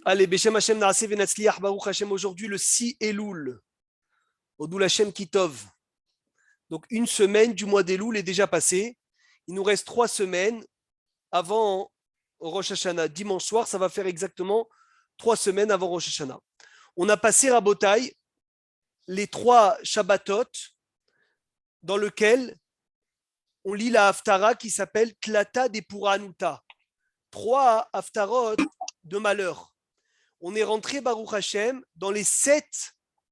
Allez, Beshem Hashem Naaseh Venatzliach Baruch Hashem, aujourd'hui le 6 Elul, Odul Hashem Kitov. Donc une semaine du mois d'Elul est déjà passée. Il nous reste 3 semaines avant Rosh Hashanah. Dimanche soir, ça va faire exactement 3 semaines avant Rosh Hashanah. On a passé Rabotai les 3 Shabbatot dans lesquels on lit la Haftara qui s'appelle Klata de Puranuta. 3 Haftarot de malheur. On est rentré, Baruch Hashem, dans les 7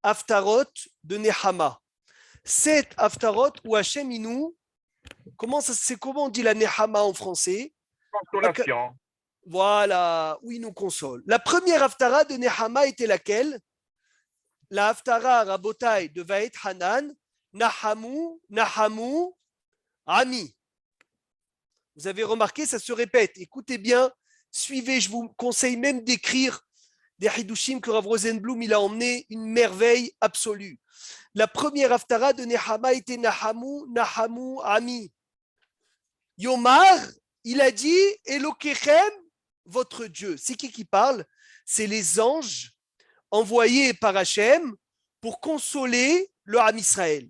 Haftarot de Nehama. 7 Haftarot où Hashem Inou, comment on dit la Nehama en français? Consolation. Voilà, où il nous console. La première Haftara de Nehama était laquelle? La Haftara Rabotai de Vaet Hanan, Nahamu, Nahamu, Ami. Vous avez remarqué, ça se répète. Écoutez bien, suivez, je vous conseille même d'écrire des Hidushim que Rav Rosenblum il a emmené, une merveille absolue. La première Haftara de Nehama était Nahamu, Nahamu, Ami. Yomar, il a dit Elokechem, votre Dieu. C'est qui parle? C'est les anges envoyés par Hachem pour consoler le Ham Israël.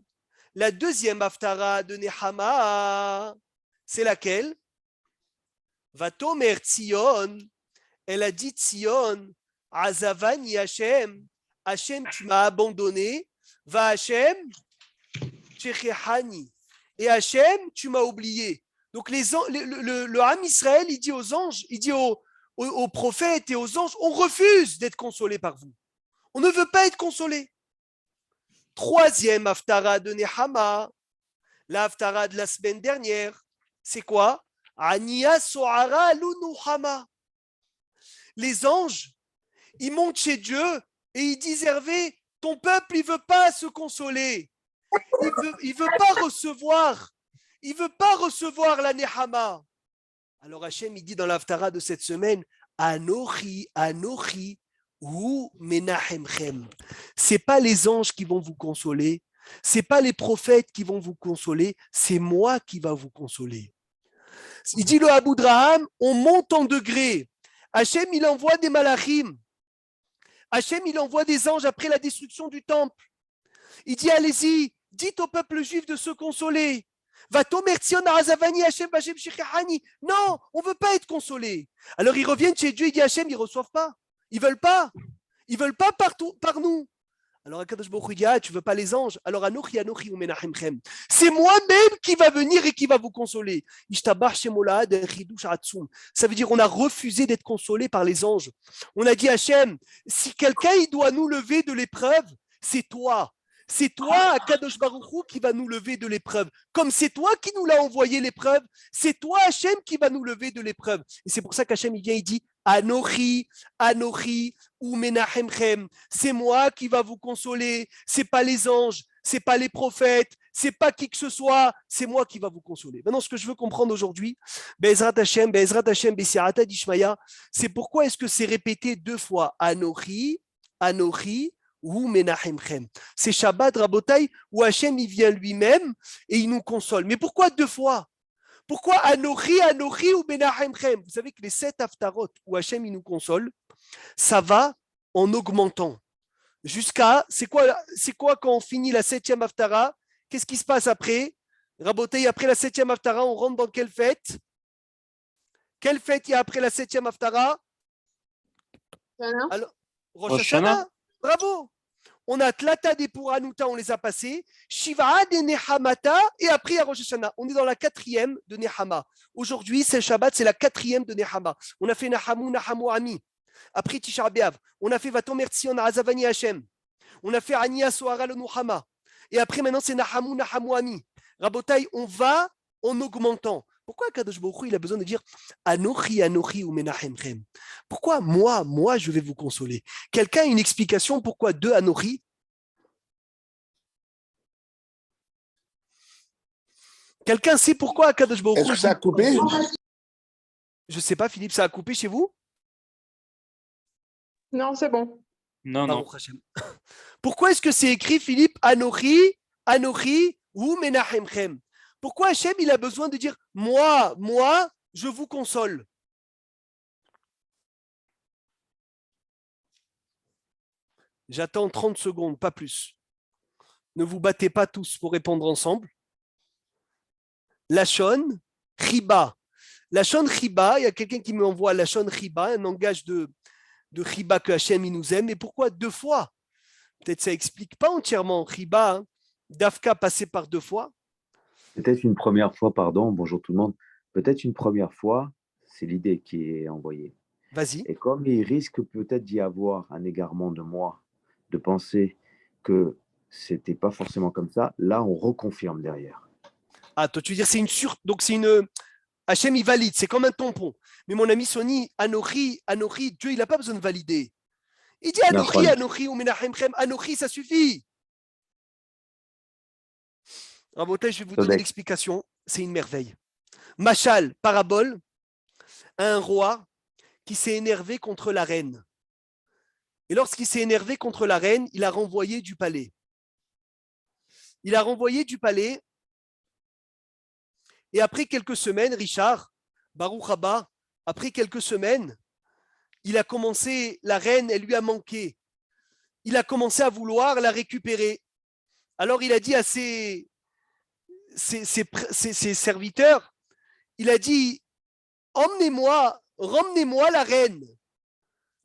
La deuxième Haftara de Nehama, c'est laquelle? Vatomer Tzion, elle a dit Tzion, Azavani Hachem, Hachem tu m'as abandonné, va Hachem, Tchechehani, et Hachem tu m'as oublié. Donc le Ham Israël, il dit aux anges, il dit aux prophètes et aux anges, on refuse d'être consolé par vous. On ne veut pas être consolé. Troisième Haftara de Nehama, la Haftara de la semaine dernière, c'est quoi? Ania Sohara Lunuhama. Les anges, ils montent chez Dieu et ils disent Hervé, ton peuple, il ne veut pas se consoler. Il veut pas recevoir. Il ne veut pas recevoir la Nehama. Alors Hachem, il dit dans l'Haftara de cette semaine, Anochi, Anochi, ou Menachemchem. Ce n'est pas les anges qui vont vous consoler, ce n'est pas les prophètes qui vont vous consoler, c'est moi qui va vous consoler. Il dit le Aboudraham, on monte en degré. Hachem, il envoie des malachim. Hachem, il envoie des anges après la destruction du temple. Il dit, allez-y, dites au peuple juif de se consoler. Non, on ne veut pas être consolé. Alors ils reviennent chez Dieu, il dit Hachem, ils ne reçoivent pas. Ils ne veulent pas. Ils ne veulent pas par nous. Alors Akadosh Baruch Hu dit, tu ne veux pas les anges? Alors Anochi, Anochi, ou Menachemchem. C'est moi-même qui va venir et qui va vous consoler. Ça veut dire on a refusé d'être consolé par les anges. On a dit Hachem, si quelqu'un il doit nous lever de l'épreuve, c'est toi. C'est toi, Akadosh Baruch Hu, qui va nous lever de l'épreuve. Comme c'est toi qui nous l'as envoyé l'épreuve, c'est toi, Hachem, qui va nous lever de l'épreuve. Et c'est pour ça qu'Hachem, il vient, il dit, Anochi, Anochi, ou Menachemchem. C'est moi qui va vous consoler. C'est pas les anges, c'est pas les prophètes, c'est pas qui que ce soit, c'est moi qui va vous consoler. Maintenant, ce que je veux comprendre aujourd'hui, Be'ezrat Hashem, Besiarata d'Ishmaya, c'est pourquoi est-ce que c'est répété 2 fois Anochi, Anochi, ou Menachemchem. C'est Shabbat Rabotai où Hachem il vient lui-même et il nous console. Mais pourquoi 2 fois? Pourquoi Anochi, Anochi ou Menachemchem? Vous savez que les 7 Haftarot où Hachem il nous console, ça va en augmentant. Jusqu'à, c'est quoi quand on finit la 7e Haftara? Qu'est-ce qui se passe après? Rabotai, après la 7e Haftara, on rentre dans quelle fête? Quelle fête il y a après la 7e Haftara? Alors, Rosh Hashanah. Bravo. On a Tlata de Puranuta, on les a passés. Shiva de Nehamata et après il y a Rosh Hashanah. On est dans la 4e de Nehama. Aujourd'hui, c'est Shabbat, c'est la 4e de Nehama. On a fait Nahamu, Nahamu, Ami. Après Tisha B'Av, on a fait Vatomer Tzion, Azavani Hashem. On a fait Ania Sohara le Nuhama. Et après maintenant c'est Nahamu, Nahamu, Ami. Rabotai, on va en augmentant. Pourquoi Kadosh Baruch Hu, il a besoin de dire Anochi, Anochi ou Menachemchem? Pourquoi moi, je vais vous consoler? Quelqu'un a une explication pourquoi 2 Anochi? Quelqu'un sait pourquoi Kadosh Baruch Hu? Est-ce que ça a coupé? Je ne sais pas, Philippe, ça a coupé chez vous? Non, c'est bon. Non. Pourquoi est-ce que c'est écrit, Philippe, Anochi, Anochi ou Menachemchem? Pourquoi Hachem, il a besoin de dire moi, je vous console? J'attends 30 secondes, pas plus. Ne vous battez pas tous pour répondre ensemble. Lachon, Riba. Lachon, Riba, il y a quelqu'un qui m'envoie Lachon, Riba, un langage de Riba que Hachem il nous aime. Et pourquoi 2 fois? Peut-être ça explique pas entièrement. Riba, hein. Dafka passé par 2 fois. Peut-être une première fois, pardon, bonjour tout le monde. Peut-être une première fois, c'est l'idée qui est envoyée. Vas-y. Et comme il risque peut-être d'y avoir un égarement de moi, de penser que c'était pas forcément comme ça, là on reconfirme derrière. Ah, toi tu veux dire c'est une donc c'est une Hachem il valide, c'est comme un tampon. Mais mon ami Sony, Anochi, Dieu il n'a pas besoin de valider. Il dit Anochi ou Menachemchem, Anochi ça suffit. Rabotai, je vais vous donner l'explication, c'est une merveille. Machal, parabole, un roi qui s'est énervé contre la reine. Et lorsqu'il s'est énervé contre la reine, il a renvoyé du palais. Il a renvoyé du palais. Et après quelques semaines, Richard, Baruch Haba, après quelques semaines, il a commencé, la reine, elle lui a manqué. Il a commencé à vouloir la récupérer. Alors il a dit à ses serviteurs, il a dit, ramenez-moi la reine.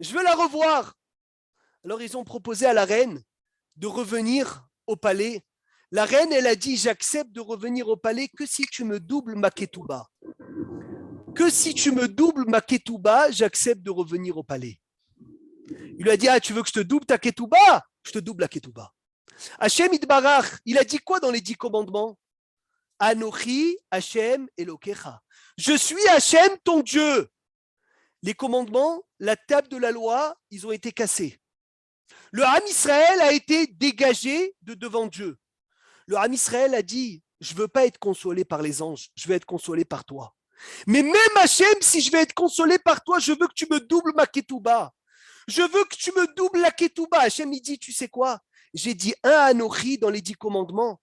Je veux la revoir. Alors ils ont proposé à la reine de revenir au palais. La reine, elle a dit, j'accepte de revenir au palais que si tu me doubles ma ketouba. Que si tu me doubles ma ketouba, j'accepte de revenir au palais. Il lui a dit, ah, tu veux que je te double ta ketouba? Je te double la ketouba. Hachem Idbarach, il a dit quoi dans les 10 commandements? Anochi, Hachem, Elokecha. Je suis Hachem, ton Dieu. Les commandements, la table de la loi, ils ont été cassés. Le Ham Israël a été dégagé de devant Dieu. Le Ham Israël a dit, je ne veux pas être consolé par les anges, je veux être consolé par toi. Mais même Hachem, si je vais être consolé par toi, je veux que tu me doubles ma ketouba. Je veux que tu me doubles la ketouba. Hachem, il dit, tu sais quoi? J'ai dit un Anochi dans les 10 commandements.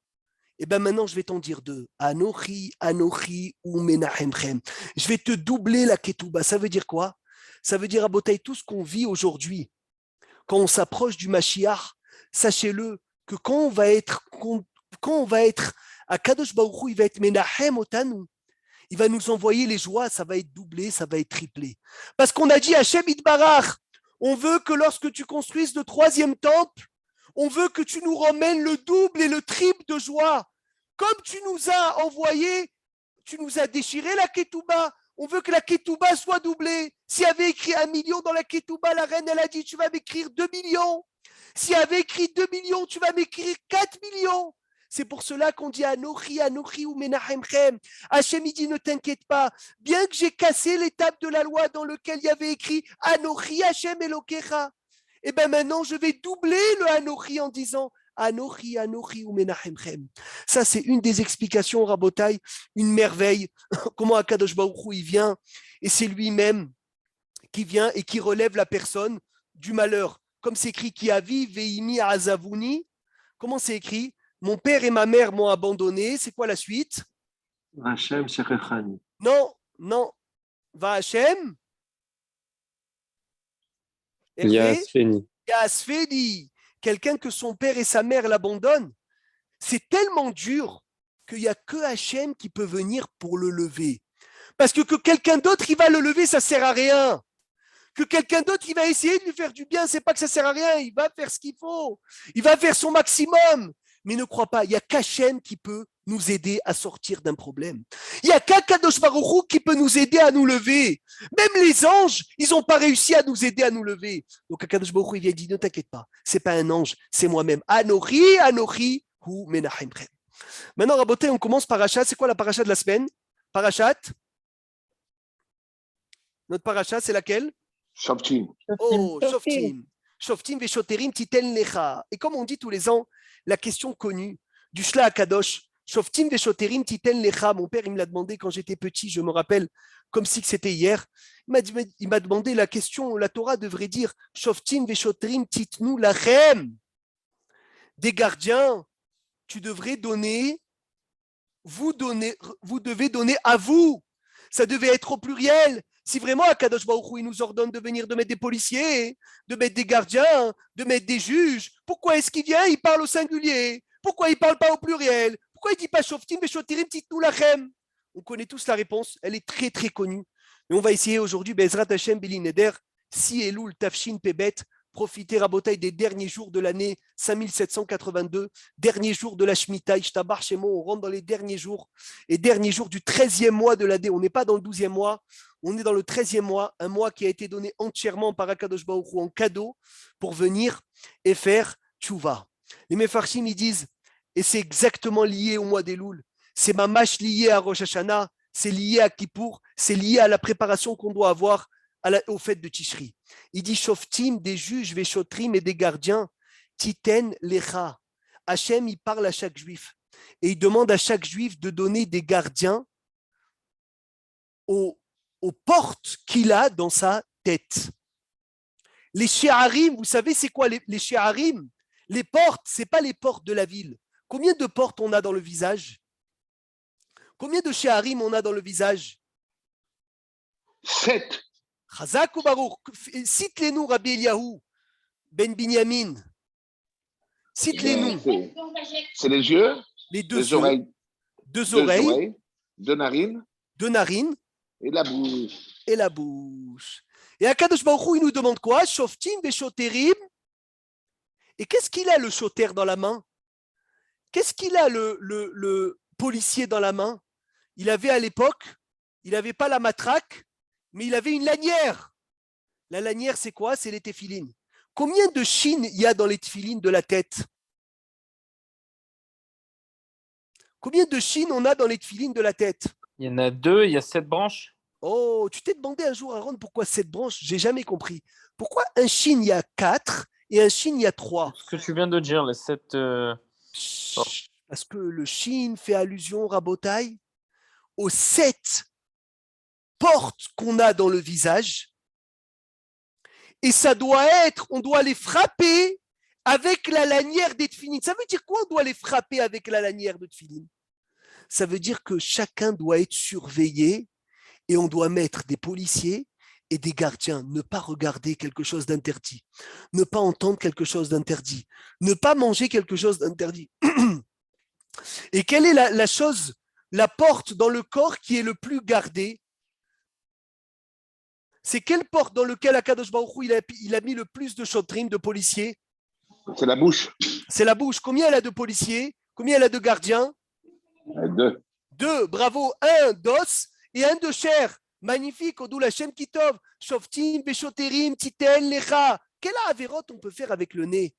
Et bien maintenant, je vais t'en dire 2. Anochi, Anochi ou Menachemchem. Je vais te doubler la ketouba. Ça veut dire quoi? Ça veut dire, à Botaï, tout ce qu'on vit aujourd'hui, quand on s'approche du Mashiach, sachez-le que quand on va être à Kadosh Baruch Hu, il va être Menachem Otanu. Il va nous envoyer les joies, ça va être doublé, ça va être triplé. Parce qu'on a dit à Hashem Itbarach, on veut que lorsque tu construises le 3e temple, on veut que tu nous ramènes le double et le triple de joie. Comme tu nous as envoyé, tu nous as déchiré la ketouba, on veut que la ketouba soit doublée. S'il y avait écrit 1 million dans la ketouba, la reine, elle a dit, tu vas m'écrire 2 millions. S'il y avait écrit 2 millions, tu vas m'écrire 4 millions. C'est pour cela qu'on dit Anochi, Anochi ou Menachemchem. Hachem, il dit, ne t'inquiète pas. Bien que j'ai cassé l'étape de la loi dans laquelle il y avait écrit Anochi, Hachem Elokecha, et bien maintenant, je vais doubler le Anochi en disant Anochi, Anochi ou Menachemchem. Ça, c'est une des explications, Rabotai, une merveille. Comment Akadosh Baruch Hu, il vient, et c'est lui-même qui vient et qui relève la personne du malheur. Comme c'est écrit, qui avi veimi azavuni. Comment c'est écrit? Mon père et ma mère m'ont abandonné. C'est quoi la suite? Hachem Shechechani. Non. Va Hachem. Yasfeni. Yasfeni. Quelqu'un que son père et sa mère l'abandonnent. C'est tellement dur qu'il n'y a que Hachem qui peut venir pour le lever. Parce que quelqu'un d'autre, il va le lever, ça ne sert à rien. Que quelqu'un d'autre, il va essayer de lui faire du bien, c'est pas que ça ne sert à rien. Il va faire ce qu'il faut. Il va faire son maximum. Mais ne crois pas, il n'y a qu'Hachem qui peut nous aider à sortir d'un problème. Il n'y a qu'Akadosh Baruch Hu qui peut nous aider à nous lever. Même les anges, ils n'ont pas réussi à nous aider à nous lever. Donc Akadosh Baruch Hu, il vient dire, ne t'inquiète pas, ce n'est pas un ange, c'est moi-même. Anochi, hu Menachemchem. Maintenant, Raboté, on commence parachat. C'est quoi la parachat de la semaine? Parachat. Notre parachat, c'est laquelle? Shoftim. Oh, Shoftim. Shoftim veshoterim titen lecha. Et comme on dit tous les ans, la question connue du Shla Akadosh, Shoftim veshoterim titen lecha. Mon père, il me l'a demandé quand j'étais petit, je me rappelle comme si c'était hier. Il m'a demandé la question, la Torah devrait dire Shoftim veshoterim titnu lachem. Des gardiens, tu devrais donner, vous devez donner à vous. Ça devait être au pluriel. Si vraiment Akadosh Baruch Hu, il nous ordonne de venir, de mettre des policiers, de mettre des gardiens, de mettre des juges, pourquoi est-ce qu'il vient, il parle au singulier? Pourquoi il ne parle pas au pluriel? Pourquoi il ne dit pas Shoftim Veshotirim Titnu Lachem? On connaît tous la réponse, elle est très très connue. Et on va essayer aujourd'hui, Bezrat Hashem Beli Neder, Si Elul Tafshin Pebet, profiter Rabotai des derniers jours de l'année 5782, derniers jours de la Shemitah, Ishtabar Shemo, on rentre dans les derniers jours du 13e mois de l'année. On n'est pas dans le 12e mois, on est dans le 13e mois, un mois qui a été donné entièrement par Akadosh Baruch Hu en cadeau pour venir et faire tchouva. Les Mefarshim, ils disent, et c'est exactement lié au mois d'Elul, c'est mamash lié à Rosh Hashanah, c'est lié à Kippour, c'est lié à la préparation qu'on doit avoir au fête de Tishri. Il dit Shoftim, des juges, Veshotrim et des gardiens, Titen Lecha. Hachem, il parle à chaque juif et il demande à chaque juif de donner des gardiens aux portes qu'il a dans sa tête. Les She'arim, vous savez c'est quoi les She'arim? Les portes, ce n'est pas les portes de la ville. Combien de portes on a dans le visage? Combien de She'arim on a dans le visage? 7. Chazak ou Baruch, cite-les-nous, Rabbi Eliyahu, Ben Binyamin. Cite-les-nous. C'est les yeux, Les deux les yeux, oreilles, deux oreilles, deux narines deux narines et la bouche. et la bouche. Et Akadosh Baruch Hu, il nous demande quoi? Shoftim veshoterim. Et qu'est-ce qu'il a le shoter dans la main? Qu'est-ce qu'il a le policier dans la main? Il avait à l'époque, il n'avait pas la matraque, mais il avait une lanière. La lanière, c'est quoi? C'est les téphilines. Combien de chines il y a dans les téphilines de la tête? Combien de chines on a dans les téphilines de la tête? Il y en a 2, il y a 7 branches. Oh, tu t'es demandé un jour, Aaron, pourquoi 7 branches? J'ai jamais compris. Pourquoi un chine, il y a 4 et un chine, il y a 3? Ce que tu viens de dire, les 7... Parce que le chine fait allusion, Rabotai, aux 7 portes qu'on a dans le visage. Et ça doit être, on doit les frapper avec la lanière des tefilines. Ça veut dire quoi, on doit les frapper avec la lanière de tefilines? Ça veut dire que chacun doit être surveillé et on doit mettre des policiers et des gardiens, ne pas regarder quelque chose d'interdit, ne pas entendre quelque chose d'interdit, ne pas manger quelque chose d'interdit. Et quelle est la chose, la porte dans le corps qui est le plus gardée? C'est quelle porte dans laquelle Akadosh Baruch Hu, il a mis le plus de shotrim, de policiers? C'est la bouche. C'est la bouche. Combien elle a de policiers? Combien elle a de gardiens? 2. 2, bravo. 1 d'os et 1 de chair. Magnifique. Odou Lachem Kitov. Shoftim, Beshoterim, Titel, Lecha. Quelle avérote on peut faire avec le nez?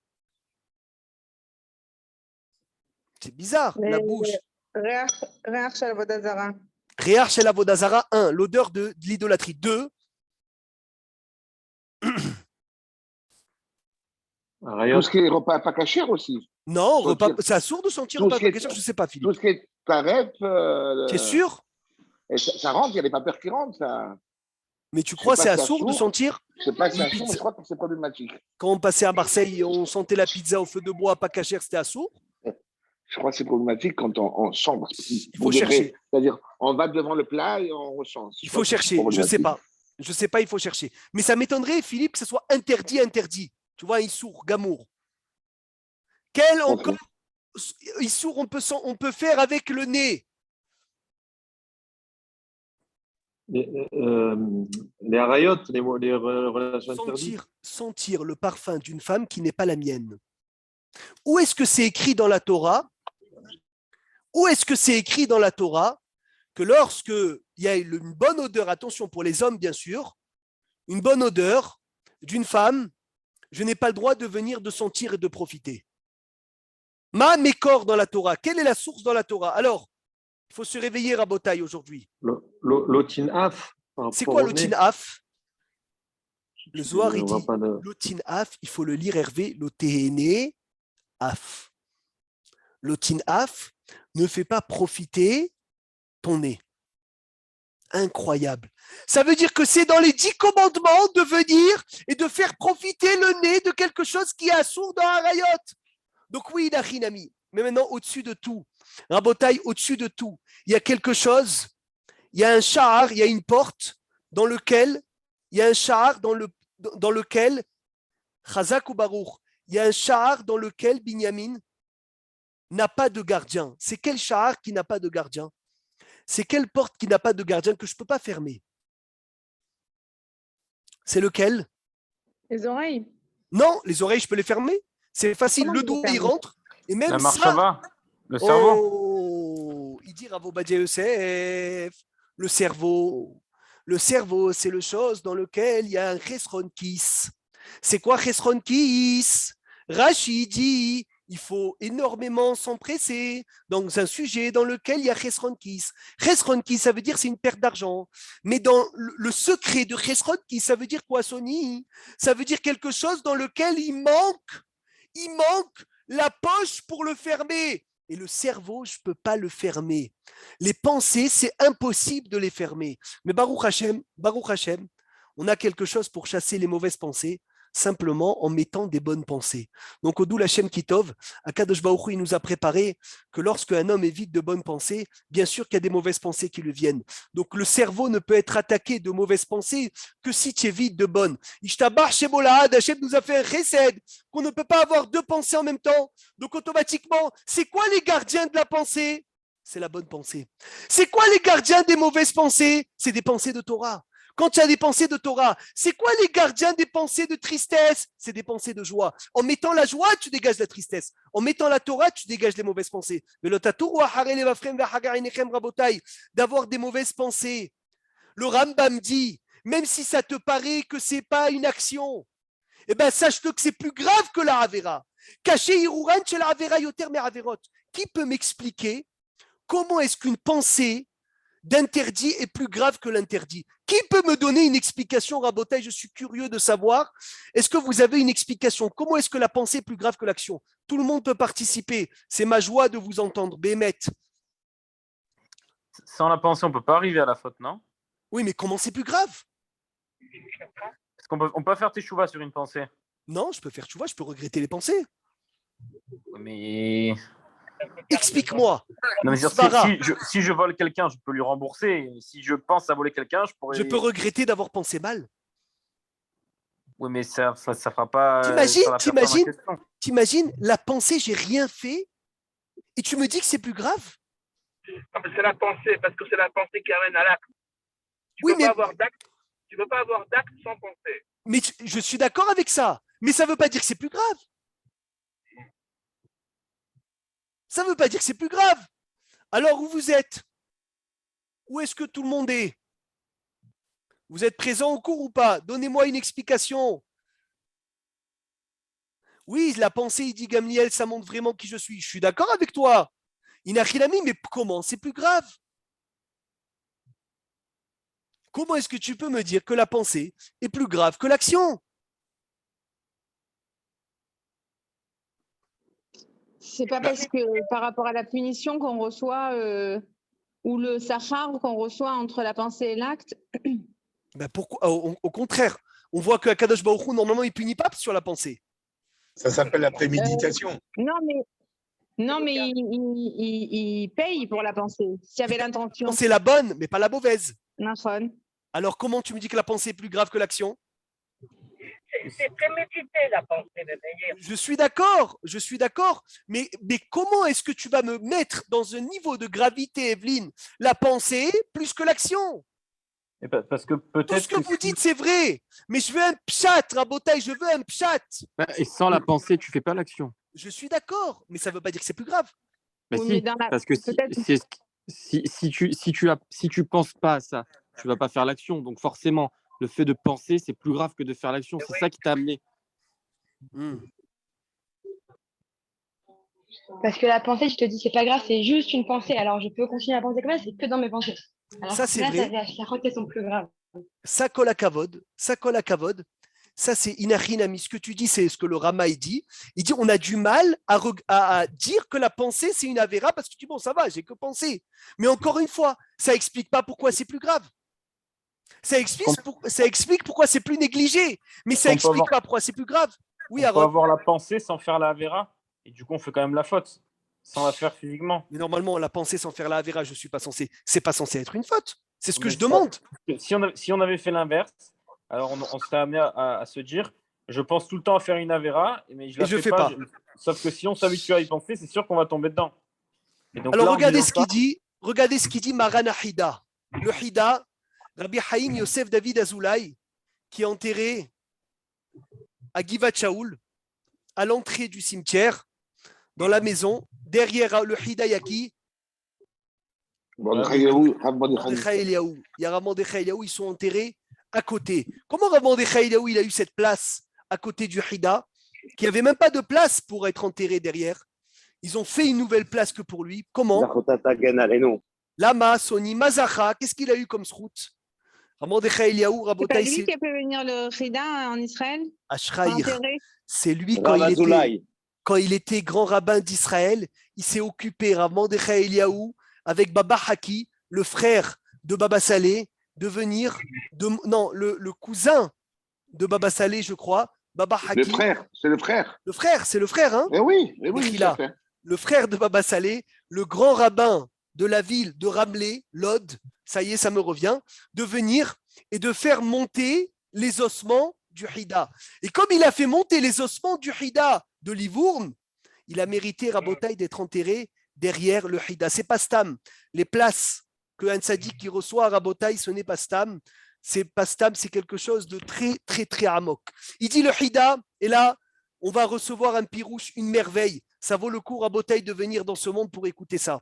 C'est bizarre, la bouche. Réach shel avodat zara. Réach shel avodat zara, 1. L'odeur de l'idolâtrie. 2. Tout ce qui est repas pas cachère aussi. Non, Sentir. repas, c'est assourd de sentir Tout repas ce qui est- pas cachère, je ne sais pas, Philippe. Tout ce qui est taref. Tu es sûr? Et ça rentre, il y a des papeurs qui rentrent. Ça. Mais tu crois que sais c'est pas si assourd de assourd. sentir? Je sais pas si Une c'est pizza. je crois que c'est problématique. Quand on passait à Marseille, on sentait la pizza au feu de bois, pas cachère, c'était assourd? Je crois que c'est problématique quand on sent. Il faut chercher. C'est-à-dire, on va devant le plat et on ressent. Il faut chercher, je ne sais pas. Je ne sais pas, il faut chercher. Mais ça m'étonnerait, Philippe, que ce soit interdit. Tu vois, Issour, Gamour. Quel encore Issour on peut faire avec le nez? Les harayot, les relations interdites. Sentir le parfum d'une femme qui n'est pas la mienne. Où est-ce que c'est écrit dans la Torah? Où est-ce que c'est écrit dans la Torah que lorsque il y a une bonne odeur, attention pour les hommes bien sûr, une bonne odeur d'une femme, je n'ai pas le droit de venir de sentir et de profiter. Ma mécor dans la Torah, quelle est la source dans la Torah? Alors, il faut se réveiller Rabotai aujourd'hui. L'otinaf. C'est quoi l'otinaf? Le Zohar, il dit l'otinaf, il faut le lire Hervé, l'oténé af. L'otinaf ne fait pas profiter ton nez. Incroyable. Ça veut dire que c'est dans les 10 commandements de venir et de faire profiter le nez de quelque chose qui est assourd dans Harayot. Donc oui, Nachinami, mais maintenant au-dessus de tout, Rabotai, au-dessus de tout, il y a quelque chose, il y a un char, il y a une porte dans lequel il y a un sha'ar dans lequel, Chazak ou Baruch, il y a un sha'ar dans lequel Binyamin n'a pas de gardien. C'est quel sha'ar qui n'a pas de gardien? C'est quelle porte qui n'a pas de gardien que je ne peux pas fermer? C'est lequel? Les oreilles. Non, les oreilles, je peux les fermer. C'est facile. Comment Le tu dos, peux il fermer? rentre. Et même La ça. marshava, le cerveau. Oh, il dit Rav Ovadia Yosef, le cerveau. Le cerveau, c'est le chose dans lequel il y a un chesron kis. C'est quoi chesron kis? Rashi dit il faut énormément s'empresser dans un sujet dans lequel il y a chesron kis. Chesron kis, ça veut dire c'est une perte d'argent. Mais dans le secret de chesron kis, ça veut dire quoi, Sony? Ça veut dire quelque chose dans lequel il manque la poche pour le fermer. Et le cerveau, je ne peux pas le fermer. Les pensées, c'est impossible de les fermer. Mais Baruch Hashem, on a quelque chose pour chasser les mauvaises pensées, simplement en mettant des bonnes pensées. Donc, au Doul Hashem Kitov, Akadosh Baruch Hu, il nous a préparé que lorsque un homme est vide de bonnes pensées, bien sûr qu'il y a des mauvaises pensées qui lui viennent. Donc, le cerveau ne peut être attaqué de mauvaises pensées que si tu es vide de bonnes. Ishtabar Shebolahad, Hashem nous a fait un chesed, qu'on ne peut pas avoir deux pensées en même temps. Donc, automatiquement, c'est quoi les gardiens de la pensée? C'est la bonne pensée. C'est quoi les gardiens des mauvaises pensées? C'est des pensées de Torah. Quand tu as des pensées de Torah, c'est quoi les gardiens des pensées de tristesse? C'est des pensées de joie. En mettant la joie, tu dégages la tristesse. En mettant la Torah, tu dégages les mauvaises pensées. D'avoir des mauvaises pensées. Le Rambam dit, même si ça te paraît que ce n'est pas une action, eh ben sache-le que c'est plus grave que la Avera. Caché Iruran chez la Avera Yoter Meraverot. Qui peut m'expliquer comment est-ce qu'une pensée d'interdit est plus grave que l'interdit? Qui peut me donner une explication, Rabotai? Je suis curieux de savoir. Est-ce que vous avez une explication? Comment est-ce que la pensée est plus grave que l'action? Tout le monde peut participer. C'est ma joie de vous entendre. Bémet. Sans la pensée, on ne peut pas arriver à la faute, non? Oui, mais comment c'est plus grave? Est-ce qu'on peut faire teshuva sur une pensée? Non, je peux faire, tu vois, je peux regretter les pensées. Mais Explique-moi. non, mais Svara. si je vole quelqu'un, je peux lui rembourser. Si je pense à voler quelqu'un, je pourrais. Je peux regretter d'avoir pensé mal. Oui, mais ça fera pas. T'imagines, ça va faire pas ma question. t'imagines, la pensée, j'ai rien fait, et tu me dis que c'est plus grave? Non, mais c'est la pensée, parce que c'est la pensée qui amène à l'acte. Tu Oui, peux pas avoir d'acte. Tu peux pas avoir d'acte sans pensée. Mais je suis d'accord avec ça, mais ça ne veut pas dire que c'est plus grave. Ça ne veut pas dire que c'est plus grave. Alors, où vous êtes? Où est-ce que tout le monde est? Vous êtes présent au cours ou pas? Donnez-moi une explication. Oui, la pensée, il dit Gamliel, ça montre vraiment qui je suis. Je suis d'accord avec toi. Inachilami, mais comment c'est plus grave? Comment est-ce que tu peux me dire que la pensée est plus grave que l'action? C'est pas parce que par rapport à la punition qu'on reçoit ou le sachar qu'on reçoit entre la pensée et l'acte. Ben pourquoi? Au contraire, on voit que Kadosh Baruch Hu, normalement, il punit pas sur la pensée. Ça s'appelle la préméditation. Non, mais il paye pour la pensée. S'il y avait l'intention. C'est la bonne, mais pas la mauvaise. Nafon. Alors, comment tu me dis que la pensée est plus grave que l'action? C'est prémédité la pensée de Meir. Je suis d'accord, mais comment est-ce que tu vas me mettre dans un niveau de gravité, Evelyne, la pensée plus que l'action? Parce que Tout peut-être ce que vous dites, c'est vrai, mais je veux un pshat, Rabotai, je veux un pshat. Et sans la pensée, tu fais pas l'action. Je suis d'accord, mais ça ne veut pas dire que c'est plus grave. Mais Oui, si, mais dans la- parce que peut-être- si tu penses pas à ça, tu vas pas faire l'action. Donc forcément, le fait de penser, c'est plus grave que de faire l'action. C'est ça qui t'a amené. Parce que la pensée, je te dis, c'est pas grave, c'est juste une pensée. Alors, je peux continuer à penser comme ça, c'est que dans mes pensées. Alors, Ça, c'est là, vrai. les côtés sont plus graves. Ça colle à Kavod. Ça, c'est inachinami. Ce que tu dis, c'est ce que le Rama il dit. Il dit on a du mal à dire que la pensée, c'est une avéra parce que tu dis bon, ça va, j'ai que pensé. Mais encore une fois, ça explique pas pourquoi c'est plus grave. Ça explique pourquoi c'est plus négligé. Mais ça On peut explique avoir- pas pourquoi c'est plus grave. Oui, on peut Aaron. avoir la pensée sans faire la Avera. Et du coup, on fait quand même la faute. Sans la faire physiquement. Mais normalement, la pensée sans faire la avéra, je suis pas censé. C'est pas censé être une faute. C'est ce que Mais je demande. si on avait fait l'inverse, alors on serait amené à se dire, je pense tout le temps à faire une Avera, mais je Et la je fais fais pas. pas. Sauf que si on s'habitue à y penser, c'est sûr qu'on va tomber dedans. Et donc Alors là, en regardez disant ce ça, qu'il dit. Regardez ce qu'il dit Marana Hida. Le Hida, Rabbi Haïm Yosef David Azoulay, qui est enterré à Givat Shaoul, à l'entrée du cimetière, dans la maison, derrière le Hida Yaki, Mordechai Eliaou. Il y a Rav Mordechai Eliaou, ils sont enterrés à côté. Comment Rav Mordechai Eliaou, il a eu cette place à côté du Hida, qui n'avait même pas de place pour être enterré derrière? Ils ont fait une nouvelle place que pour lui. Comment? Lama, Soni, Mazacha, qu'est-ce qu'il a eu comme route? Rav Mordechai Eliaou, C'est pas Rabotai, lui c'est qui a fait venir le Rida en Israël? Ashraïr. Enterré? C'est lui quand il était grand rabbin d'Israël, il s'est occupé, Rav Mordechai Eliaou, avec Baba Haki, le frère de Baba Saleh, de venir, le cousin de Baba Saleh, je crois, Baba Haki. C'est le frère. C'est le frère, hein? Oui, Mechila, le frère de Baba Saleh, le grand rabbin de la ville de Ramleh, Lod, ça y est, ça me revient, de venir et de faire monter les ossements du Hida. Et comme il a fait monter les ossements du Hida de Livourne, il a mérité, Rabotai, d'être enterré derrière le Hida. C'est pas Stam. Les places que un tzaddik qui reçoit à Rabotai, ce n'est pas Stam. C'est pas Stam, c'est quelque chose de très, très, très amok. Il dit le Hida, et là, on va recevoir un pirouche, une merveille. Ça vaut le coup, Rabotai, de venir dans ce monde pour écouter ça.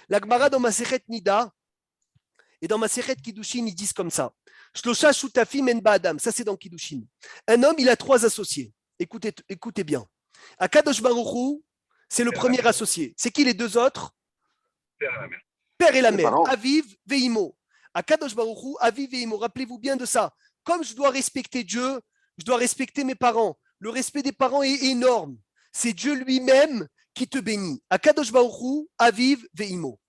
La Gemara dans Masechet Nida et dans Masechet Kiddushin, ils disent comme ça. Shlosha shutafim en ba'adam. Ça, c'est dans Kiddushin. Un homme, il a 3 associés. Écoutez bien. Akadosh Baruch Hu, c'est le premier associé. C'est qui les 2 autres? Père et la mère. Aviv veimo. Akadosh Baruch Hu, Aviv veimo. Rappelez-vous bien de ça. Comme je dois respecter Dieu, je dois respecter mes parents. Le respect des parents est énorme. C'est Dieu lui-même qui te bénit. Akadosh Baruch Hu, Aviv veimo.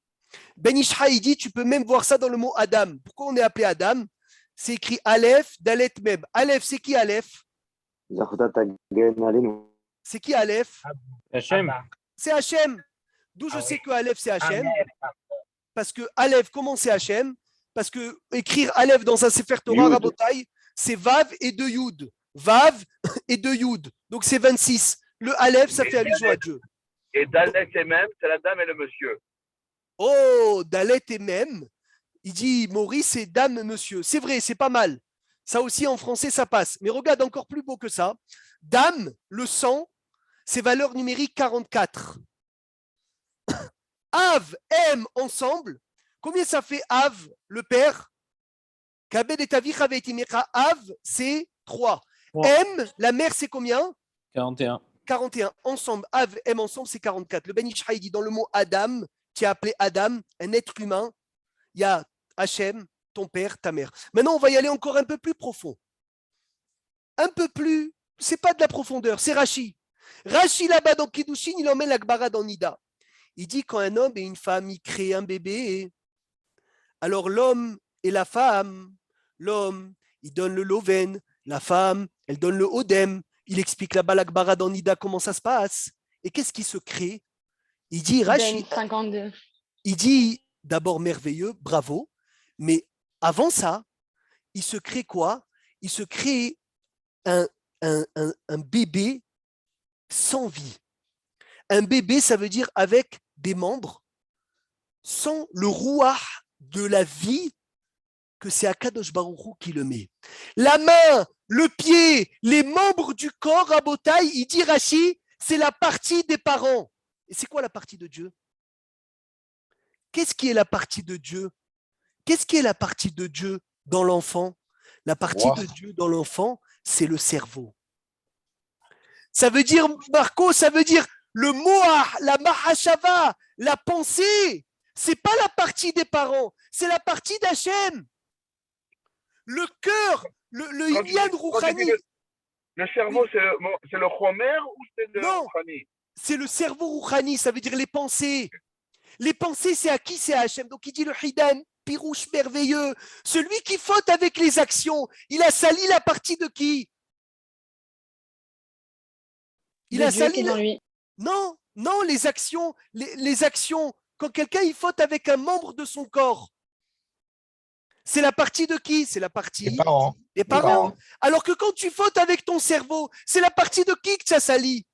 Ben Ishra, il dit, tu peux même voir ça dans le mot Adam. Pourquoi on est appelé Adam? C'est écrit Aleph, Dalet, Meb. Aleph, c'est qui Aleph? C'est qui Aleph? Hachem. C'est Hachem. D'où je sais que Aleph, c'est Hachem. Parce que Aleph, comment c'est Hachem? Parce que écrire Aleph dans un Sefer Torah, Rabotai, c'est Vav et 2 Yud. Vav et 2 Yud. Donc c'est 26. Le Aleph, ça fait allusion à Dieu. Et Dalet et même, c'est la dame et le monsieur. Oh, Dalet et même. Il dit Maurice et dame, monsieur. C'est vrai, c'est pas mal. Ça aussi, en français, ça passe. Mais regarde, encore plus beau que ça. Dame, le sang, c'est valeur numérique 44. Av, M, ensemble. Combien ça fait Av, le père? Kabed et Tavich avec Timecha. Av, c'est 3. M, la mère, c'est combien? 41. 41. Ensemble, Av, M, ensemble, c'est 44. Le Ben Ishra, il dit dans le mot Adam, qui est appelé Adam, un être humain, il y a Hachem, ton père, ta mère. Maintenant, on va y aller encore un peu plus profond. Un peu plus, c'est pas de la profondeur, c'est Rashi. Rashi, là-bas dans Kiddushin, il emmène la Gemara dans Nida. Il dit quand un homme et une femme, ils créent un bébé, alors l'homme et la femme, l'homme, il donne le loven, la femme, elle donne le odem. Il explique là-bas la Gemara dans Nida comment ça se passe. Et qu'est-ce qui se crée? Il dit Rashi. 52. Il dit d'abord merveilleux, bravo, mais avant ça, il se crée quoi? Il se crée un bébé sans vie. Un bébé, ça veut dire avec des membres, sans le rouah de la vie, que c'est Akadosh Baruch Hu qui le met. La main, le pied, les membres du corps, Rabotai, il dit Rashi, c'est la partie des parents. Et c'est quoi la partie de Dieu? Qu'est-ce qui est la partie de Dieu? Qu'est-ce qui est la partie de Dieu dans l'enfant? La partie de Dieu dans l'enfant, c'est le cerveau. Ça veut dire, Marco, ça veut dire le moah, la mahashava, la pensée. C'est pas la partie des parents, c'est la partie d'Hachem. Le cœur, le Inyan Rouhani. Le cerveau, c'est le Chomer ou c'est le Rouhani? C'est le cerveau Rouhani, ça veut dire les pensées. Les pensées, c'est à qui? C'est à Hachem. Donc il dit le Hidan, pirouche merveilleux. Celui qui faute avec les actions, il a sali la partie de qui? Il a sali dans lui. Non, non, les actions, les actions. Quand quelqu'un il faute avec un membre de son corps, C'est la partie de qui? C'est la partie Les parents. des parents. Alors que quand tu fautes avec ton cerveau, c'est la partie de qui que tu as sali?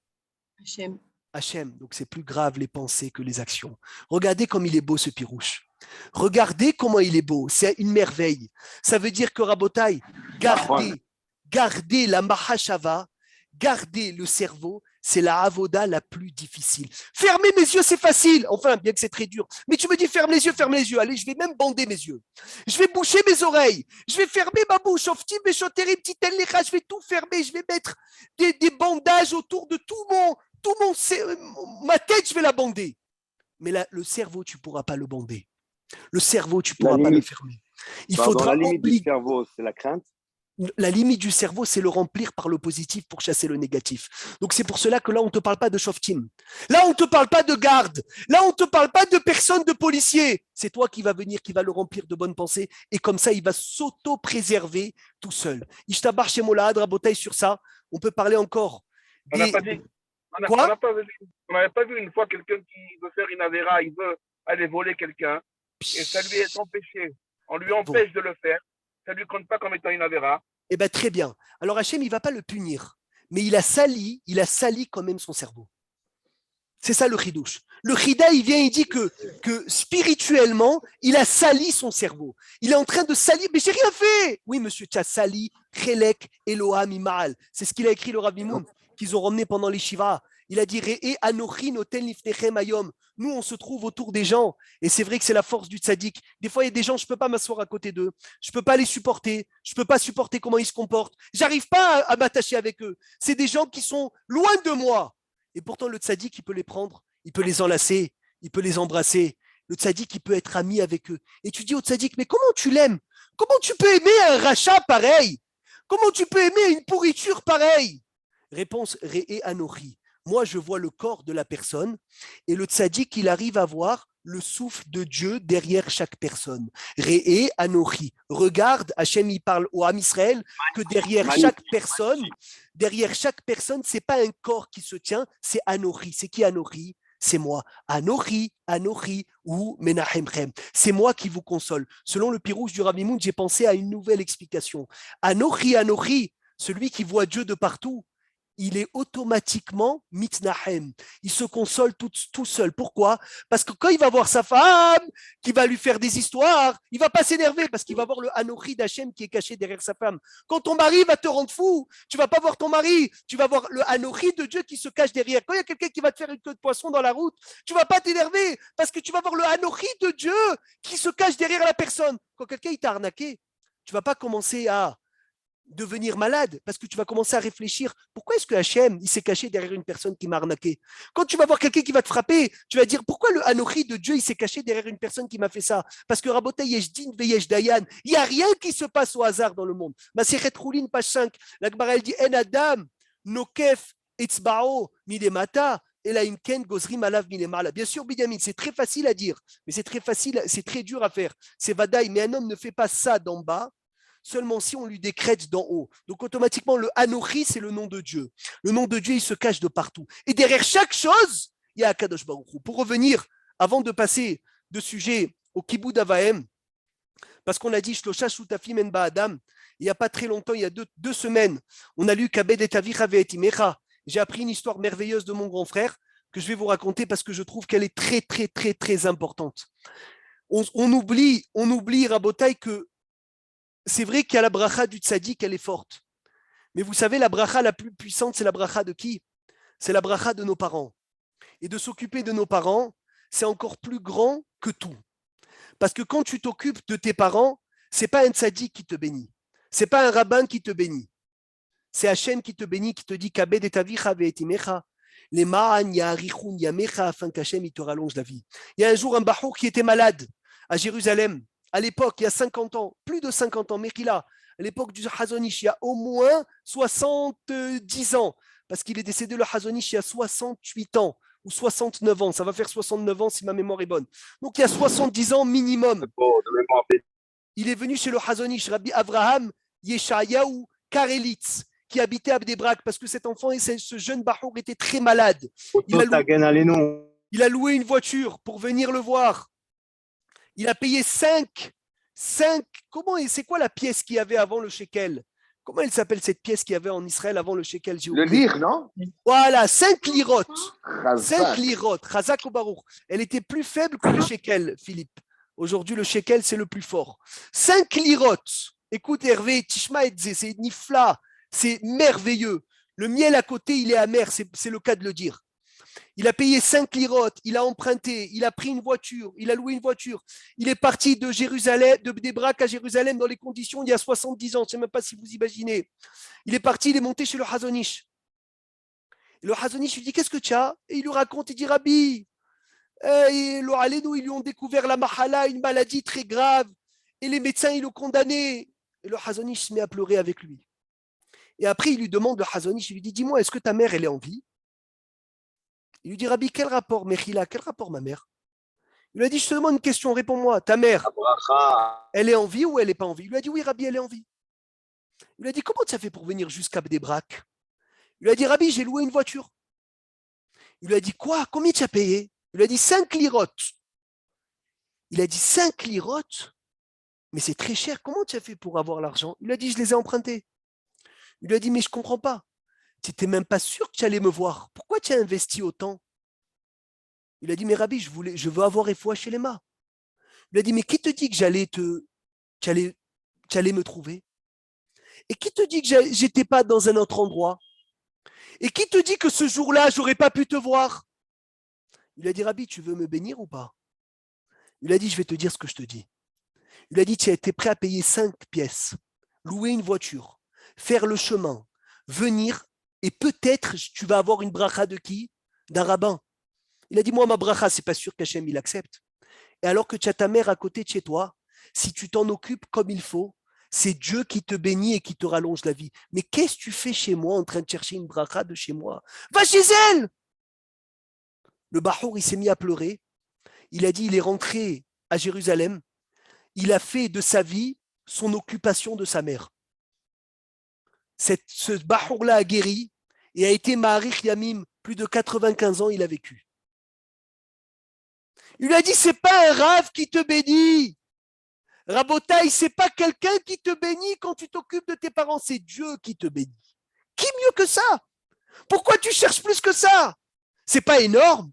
Hachem. Hachem. Donc c'est plus grave les pensées que les actions. Regardez comme il est beau ce pirouche. Regardez comment il est beau. C'est une merveille. Ça veut dire que Rabotai, gardez la mahashava, gardez le cerveau, c'est la avoda la plus difficile. Fermer mes yeux, c'est facile. Enfin, bien que c'est très dur. Mais tu me dis ferme les yeux, ferme les yeux. Allez, je vais même bander mes yeux. Je vais boucher mes oreilles. Je vais fermer ma bouche. Je vais tout fermer. Je vais mettre des bandages autour de ma tête, je vais la bander. Mais le cerveau, tu ne pourras pas le bander. Le cerveau, tu ne pourras pas le fermer. Il faudra la limite du cerveau, c'est la crainte. La limite du cerveau, c'est le remplir par le positif pour chasser le négatif. Donc c'est pour cela que là, on ne te parle pas de shoftim. Là, on ne te parle pas de garde. Là, on ne te parle pas de personne, de policier. C'est toi qui va venir, qui va le remplir de bonnes pensées. Et comme ça, il va s'auto-préserver tout seul. Ishtabar Shemolad, Rabotai, sur ça, on peut parler encore. On n'avait pas vu une fois quelqu'un qui veut faire une avéra, il veut aller voler quelqu'un, et ça lui est empêché. On lui empêche de le faire. Ça ne lui compte pas comme étant une avéra. Eh bien, très bien. Alors Hachem, il ne va pas le punir, mais il a sali quand même son cerveau. C'est ça le chidouche. Le chida, il vient, il dit que spirituellement, il a sali son cerveau. Il est en train de salir. Mais j'ai rien fait. Oui, monsieur, tu as sali, chelek, Eloham, imal. C'est ce qu'il a écrit le Rav Mimoun, qu'ils ont ramené pendant les Shiva. Il a dit Re'e anochi noten lifnechem ayom. Nous, on se trouve autour des gens. Et c'est vrai que c'est la force du tzaddik. Des fois, il y a des gens, je ne peux pas m'asseoir à côté d'eux. Je ne peux pas les supporter. Je ne peux pas supporter comment ils se comportent. Je n'arrive pas à m'attacher avec eux. C'est des gens qui sont loin de moi. Et pourtant, le tzaddik, il peut les prendre. Il peut les enlacer. Il peut les embrasser. Le tzaddik, il peut être ami avec eux. Et tu dis au tzaddik, mais comment tu l'aimes? Comment tu peux aimer un rachat pareil? Comment tu peux aimer une pourriture pareille? Réponse, Re'e anochi. Moi, je vois le corps de la personne et le tzaddik, il arrive à voir le souffle de Dieu derrière chaque personne. Re'e anochi. Regarde, Hachem, il parle au Ham Israël que derrière chaque personne, c'est pas un corps qui se tient, c'est anochi. C'est qui anochi? C'est moi. Anochi ou Menachemchem. C'est moi qui vous console. Selon le pirouche du Rav Mimoun, j'ai pensé à une nouvelle explication. Anochi, celui qui voit Dieu de partout, il est automatiquement mitnahem. Il se console tout seul. Pourquoi? Parce que quand il va voir sa femme, qui va lui faire des histoires, il ne va pas s'énerver parce qu'il va voir le Anochi d'Hachem qui est caché derrière sa femme. Quand ton mari va te rendre fou, tu ne vas pas voir ton mari, tu vas voir le Anochi de Dieu qui se cache derrière. Quand il y a quelqu'un qui va te faire une queue de poisson dans la route, tu ne vas pas t'énerver parce que tu vas voir le Anochi de Dieu qui se cache derrière la personne. Quand quelqu'un t'a arnaqué, tu ne vas pas commencer à devenir malade parce que tu vas commencer à réfléchir pourquoi est-ce que Hachem il s'est caché derrière une personne qui m'a arnaqué. Quand tu vas voir quelqu'un qui va te frapper, tu vas dire pourquoi le Anochi de Dieu il s'est caché derrière une personne qui m'a fait ça. Parce que Rabotai yesh din veyesh dayan, il n'y a rien qui se passe au hasard dans le monde. Masechet Choulin page 5, la Gemara elle dit en adam nokef etzbao milemata et la imken gozrim alav milemala. Bien sûr Binyamin, c'est très facile à dire, mais c'est très dur à faire. C'est vadaï, mais un homme ne fait pas ça d'en bas seulement si on lui décrète d'en haut. Donc automatiquement, le Anochi, c'est le nom de Dieu. Le nom de Dieu, il se cache de partout. Et derrière chaque chose, il y a Akadosh Baruch Hu. Pour revenir, avant de passer de sujet au Kibboud Avahem, parce qu'on a dit Shlosha Shutafim En Ba'adam, il n'y a pas très longtemps, il y a deux semaines, on a lu Kabed et Avicha ve'etimecha. J'ai appris une histoire merveilleuse de mon grand frère que je vais vous raconter parce que je trouve qu'elle est très, très, très, très importante. On oublie, Rabotai, que c'est vrai qu'il y a la bracha du tzaddik, elle est forte. Mais vous savez, la bracha la plus puissante, c'est la bracha de qui? C'est la bracha de nos parents. Et de s'occuper de nos parents, c'est encore plus grand que tout. Parce que quand tu t'occupes de tes parents, ce n'est pas un tzaddik qui te bénit. Ce n'est pas un rabbin qui te bénit. C'est Hachem qui te bénit, qui te dit Kabed et avicha ve'etimecha. Les ma'an ya'arichun yamecha, afin qu'Hachem il te rallonge la vie. Il y a un jour un bachour qui était malade à Jérusalem. À l'époque, il y a 50 ans, plus de 50 ans, Mechila, à l'époque du Hazonish, il y a au moins 70 ans, parce qu'il est décédé le Hazonish il y a 68 ans, ou 69 ans, ça va faire 69 ans si ma mémoire est bonne. Donc il y a 70 ans minimum. Il est venu chez le Hazonish, Rabbi Avraham Yeshayahu Karelitz, qui habitait à Bnei-Brak, parce que cet enfant et ce jeune Bahour était très malade. Il a loué une voiture pour venir le voir. Il a payé 5 C'est quoi la pièce qu'il y avait avant le shekel? Comment elle s'appelle cette pièce qu'il y avait en Israël avant le shekel? Le lire, non? Voilà, 5 lirotes. Chazak. 5 lirotes. Chazak au barour. Elle était plus faible que le shekel, Philippe. Aujourd'hui, le shekel, c'est le plus fort. 5 lirotes. Écoute, Hervé, Tishma et Tzé, c'est nifla. C'est merveilleux. Le miel à côté, il est amer. C'est le cas de le dire. Il a payé 5 lirotes, il a emprunté, il a pris une voiture, il a loué une voiture. Il est parti de Jérusalem, de Bnei-Brak à Jérusalem dans les conditions il y a 70 ans. Je ne sais même pas si vous imaginez. Il est parti, il est monté chez le Hazonish. Et le Hazonish lui dit, qu'est-ce que tu as? Et il lui raconte, il dit, Rabbi, ils lui ont découvert la mahala, une maladie très grave. Et les médecins, ils l'ont condamné. Et le Hazonish se met à pleurer avec lui. Et après, il lui demande, le Hazonish, il lui dit, dis-moi, est-ce que ta mère, elle est en vie? Il lui dit, Rabbi, quel rapport, Mechila, quel rapport ma mère? Il lui a dit, je te demande une question, réponds-moi. Ta mère, elle est en vie ou elle n'est pas en vie? Il lui a dit, oui, Rabbi, elle est en vie. Il lui a dit, comment tu as fait pour venir jusqu'à Bnei-Brak? Il lui a dit, Rabbi, j'ai loué une voiture. Il lui a dit, quoi? Combien tu as payé? Il lui a dit, 5 lirotes. Il a dit, 5 lirotes? Mais c'est très cher, comment tu as fait pour avoir l'argent? Il lui a dit, je les ai empruntés. Il lui a dit, mais je ne comprends pas. Tu n'étais même pas sûr que tu allais me voir. Pourquoi tu as investi autant? Il a dit, mais Rabbi, je veux avoir foi chez les mains. Il a dit, mais qui te dit que tu allais me trouver? Et qui te dit que j'étais pas dans un autre endroit? Et qui te dit que ce jour-là, j'aurais pas pu te voir? Il a dit, Rabbi, tu veux me bénir ou pas? Il a dit, je vais te dire ce que je te dis. Il a dit, tu as été prêt à payer 5 pièces, louer une voiture, faire le chemin, venir, et peut-être tu vas avoir une bracha de qui? D'un rabbin. Il a dit, moi, ma bracha, c'est pas sûr qu'Hachem il accepte. Et alors que tu as ta mère à côté de chez toi, si tu t'en occupes comme il faut, c'est Dieu qui te bénit et qui te rallonge la vie. Mais qu'est-ce que tu fais chez moi en train de chercher une bracha de chez moi? Va chez elle! Le Bahour, il s'est mis à pleurer. Il a dit, il est rentré à Jérusalem. Il a fait de sa vie son occupation de sa mère. Ce Bahour-là a guéri et a été Maharich Yamim. Plus de 95 ans, il a vécu. Il lui a dit, c'est pas un rave qui te bénit. Rabotaï, c'est pas quelqu'un qui te bénit quand tu t'occupes de tes parents, c'est Dieu qui te bénit. Qui mieux que ça? Pourquoi tu cherches plus que ça? C'est pas énorme?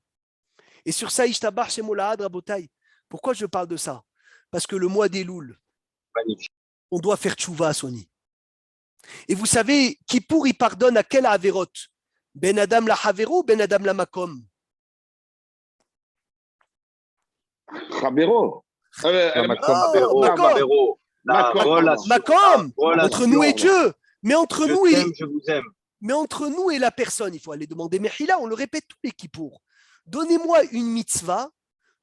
Et sur ça, Ishtabar chez Molahad, Rabotaï. Pourquoi je parle de ça? Parce que le mois des Louls, on doit faire tchouva à Sony. Et vous savez, Kippour, il pardonne à quel Averot? Ben Adam la Havero ou Ben Adam la Makom? Chabero. Makom, entre nous et Dieu. Mais entre nous et je vous aime. Mais entre nous et la personne, il faut aller demander Mechila, on le répète tous les Kippour. Donnez-moi une mitzvah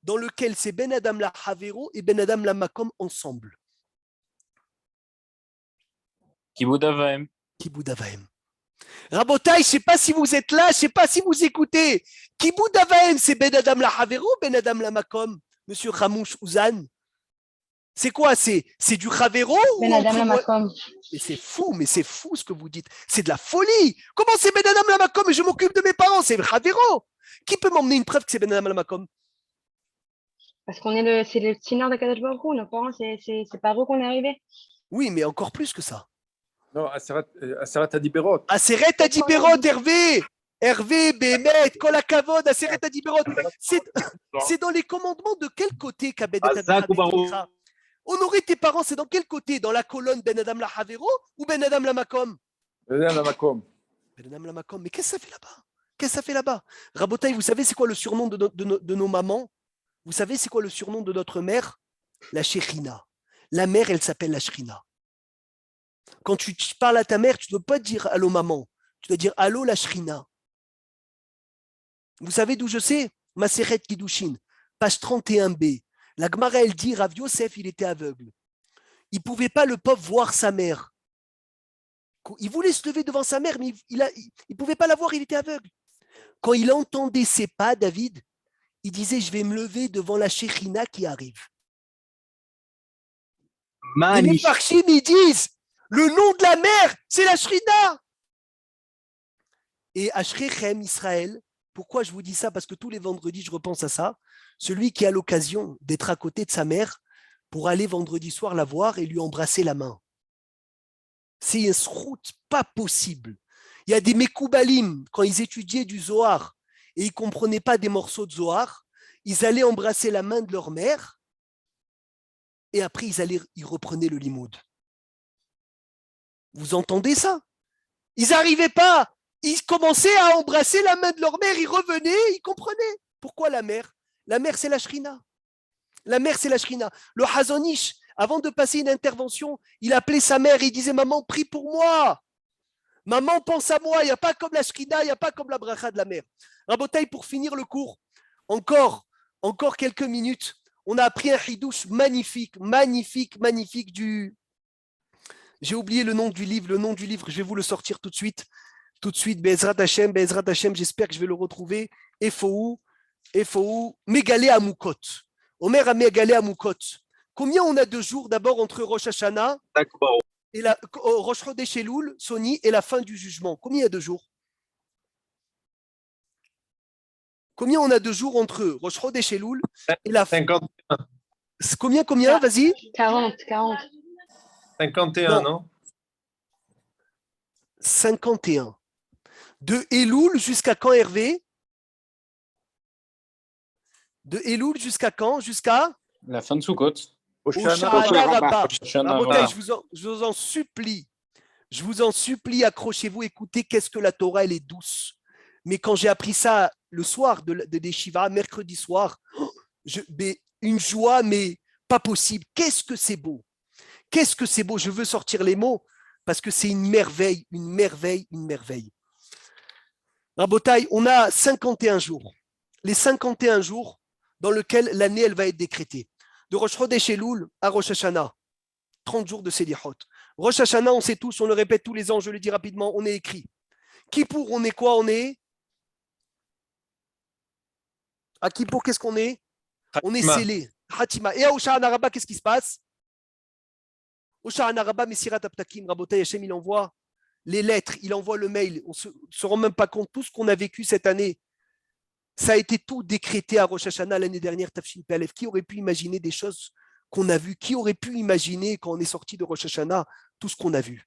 dans laquelle c'est Ben Adam la Havero et Ben Adam la Makom ensemble. Kibud Avaim. Kibud Avaim. Rabotaï, je ne sais pas si vous êtes là, je ne sais pas si vous écoutez. Kibud Avaim, c'est Ben Adam la Havero ou Ben Adam la Makom? Monsieur Ramouche Ouzan, c'est quoi? C'est du Havero ou Ben Adam la Makom. Mais c'est fou ce que vous dites. C'est de la folie. Comment c'est Ben Adam la Makom et je m'occupe de mes parents? C'est Havero. Qui peut m'emmener une preuve que c'est Ben Adam la Makom? Parce qu'on est c'est le Tsinor de Kadosh Baruch Hu, nos parents, c'est par eux qu'on est arrivé. Oui, mais encore plus que ça. Non, Aseret Adiberot. Aseret Adiberot, Hervé, Bémet, Kolakavod, Aseret Adiberot. C'est dans les commandements de quel côté qu'a Ben Adam la Makom? Honorer tes parents, c'est dans quel côté? Dans la colonne Ben Adam la Havero ou Ben Adam la Makom? Ben Adam la Makom. Ben Adam la Makom. Mais qu'est-ce que ça fait là-bas? Qu'est-ce que ça fait là-bas? Rabotaï, vous savez c'est quoi le surnom de nos mamans? Vous savez c'est quoi le surnom de notre mère? La Shekhinah. La mère, elle s'appelle la Shrina. Quand tu parles à ta mère, tu ne dois pas dire allô maman. Tu dois dire allô la Shrina. Vous savez d'où je sais? Maseret Kiddushin, page 31b. La Gemara, elle dit, Rav Yosef, il était aveugle. Il ne pouvait pas, le pauvre, voir sa mère. Il voulait se lever devant sa mère, mais il ne pouvait pas la voir, il était aveugle. Quand il entendait ses pas, David, il disait, je vais me lever devant la Shekhinah qui arrive. Et les Parchim, ils disent, le nom de la mère, c'est la Shekhinah. Et Ashrechem, Israël, pourquoi je vous dis ça? Parce que tous les vendredis, je repense à ça. Celui qui a l'occasion d'être à côté de sa mère, pour aller vendredi soir la voir et lui embrasser la main. C'est une route pas possible. Il y a des Mekoubalim, quand ils étudiaient du Zohar et ils ne comprenaient pas des morceaux de Zohar, ils allaient embrasser la main de leur mère et après ils reprenaient le limoud. Vous entendez ça? Ils n'arrivaient pas. Ils commençaient à embrasser la main de leur mère, ils revenaient, ils comprenaient. Pourquoi la mère? La mère, c'est la shrina. La mère, c'est la shrina. Le Hazonish, avant de passer une intervention, il appelait sa mère et il disait « Maman, prie pour moi. Maman, pense à moi. Il n'y a pas comme la shrina, il n'y a pas comme la bracha de la mère. » Rabotaï, pour finir le cours, encore quelques minutes. On a appris un hidouche magnifique du... J'ai oublié le nom du livre, je vais vous le sortir tout de suite, Be'ezrat Hashem, j'espère que je vais le retrouver. Efou, Mégalé Amoukot. Omer a Mégalé Amoukot. Combien on a de jours d'abord entre Rosh Hashanah et Rosh Chodesh Elul, Soni, et la fin du jugement? Combien il y a de jours? Combien on a de jours entre Rosh Chodesh Elul et la fin? 51. Combien? Vas-y. 40. 51, non? 51. De Elul jusqu'à quand, Hervé? De Elul jusqu'à quand? Jusqu'à La fin de Sukkot. Hoshana Rabbah. Je vous en supplie. Je vous en supplie, accrochez-vous, écoutez, qu'est-ce que la Torah, elle est douce. Mais quand j'ai appris ça le soir des Shiva, mercredi soir, une joie, mais pas possible. Qu'est-ce que c'est beau. Qu'est-ce que c'est beau. Je veux sortir les mots parce que c'est une merveille, une merveille, une merveille. Rabotaï, on a 51 jours. Les 51 jours dans lesquels l'année, elle va être décrétée. De Rosh Chodesh Elul à Rosh Hashanah. 30 jours de Selichot. Rosh Hashanah, on sait tous, on le répète tous les ans, je le dis rapidement, on est écrit. Kippour, on est quoi? On est à Kippour, qu'est-ce qu'on est? On est scellé. Hatima. Et à Hoshana Rabbah, qu'est-ce qui se passe? Hoshana Rabbah, Messirat Aptakim, Rabotai Hashem, il envoie les lettres, il envoie le mail. On ne se rend même pas compte. Tout ce qu'on a vécu cette année, ça a été tout décrété à Rosh Hashanah l'année dernière, Tafshin Pelef. Qui aurait pu imaginer des choses qu'on a vues? Qui aurait pu imaginer, quand on est sorti de Rosh Hashanah, tout ce qu'on a vu?